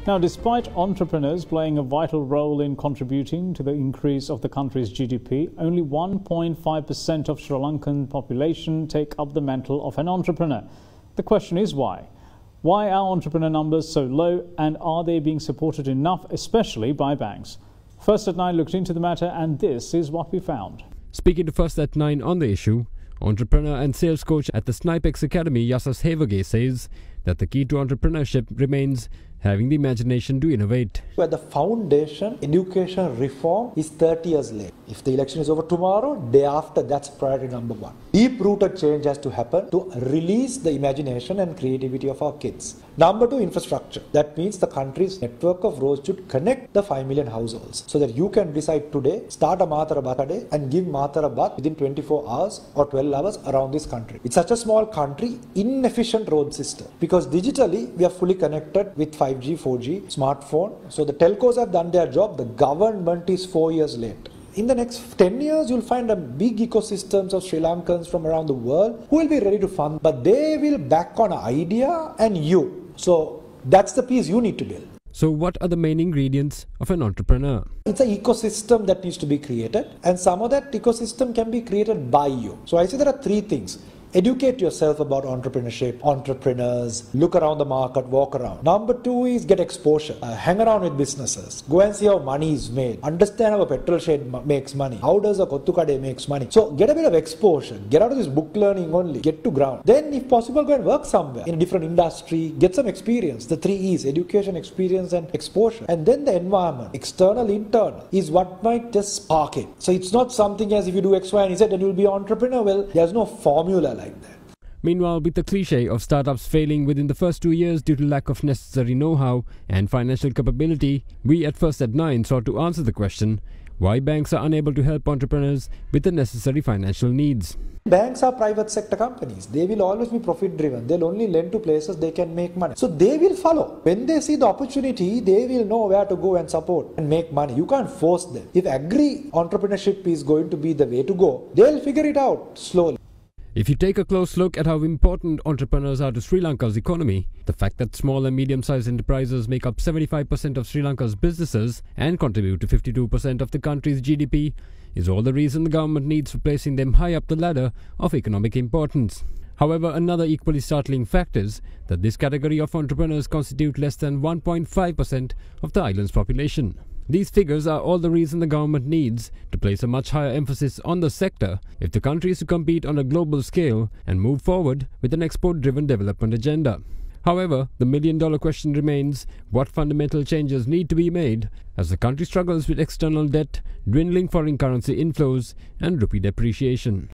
Now, despite entrepreneurs playing a vital role in contributing to the increase of the country's GDP, only 1.5% of Sri Lankan population take up the mantle of an entrepreneur. The question is why? Why are entrepreneur numbers so low, and are they being supported enough, especially by banks? First at 9 looked into the matter, and this is what we found. Speaking to First at 9 on the issue, entrepreneur and sales coach at the Snipex Academy, Yasas Hevage, says that the key to entrepreneurship remains having the imagination to innovate. Where the foundation, education reform is 30 years late. If the election is over tomorrow, day after, that's priority number one. Deep-rooted change has to happen to release the imagination and creativity of our kids. Number two, infrastructure. That means the country's network of roads should connect the 5 million households so that you can decide today, start a Matara Bath a day and give Matara Bath within 24 hours or 12 hours around this country. It's such a small country, inefficient road system. Because digitally, we are fully connected with 5G, 4G, smartphone. So the telcos have done their job. The government is 4 years late. In the next 10 years, you'll find a big ecosystems of Sri Lankans from around the world who will be ready to fund, but they will back on an idea and you. So that's the piece you need to build. So what are the main ingredients of an entrepreneur? It's an ecosystem that needs to be created, and some of that ecosystem can be created by you. So I say there are 3 things. Educate yourself about entrepreneurship, entrepreneurs, look around the market, walk around. Number 2 is get exposure. Hang around with businesses. Go and see how money is made. Understand how a petrol shed makes money. How does a kottukade makes money. So get a bit of exposure. Get out of this book learning only. Get to ground. Then if possible, go and work somewhere in a different industry. Get some experience. The 3 E's, education, experience and exposure. And then the environment, external, internal, is what might just spark it. So it's not something as if you do X, Y and Z and you'll be an entrepreneur. Well, there's no formula like that. Meanwhile, with the cliche of startups failing within the first 2 years due to lack of necessary know-how and financial capability, we at First at 9 sought to answer the question why banks are unable to help entrepreneurs with the necessary financial needs. Banks are private sector companies. They will always be profit driven. They'll only lend to places they can make money. So they will follow. When they see the opportunity, they will know where to go and support and make money. You can't force them. If agri entrepreneurship is going to be the way to go, they'll figure it out slowly. If you take a close look at how important entrepreneurs are to Sri Lanka's economy, the fact that small and medium-sized enterprises make up 75% of Sri Lanka's businesses and contribute to 52% of the country's GDP is all the reason the government needs for placing them high up the ladder of economic importance. However, another equally startling fact is that this category of entrepreneurs constitute less than 1.5% of the island's population. These figures are all the reason the government needs to place a much higher emphasis on the sector if the country is to compete on a global scale and move forward with an export-driven development agenda. However, the million-dollar question remains what fundamental changes need to be made as the country struggles with external debt, dwindling foreign currency inflows and rupee depreciation.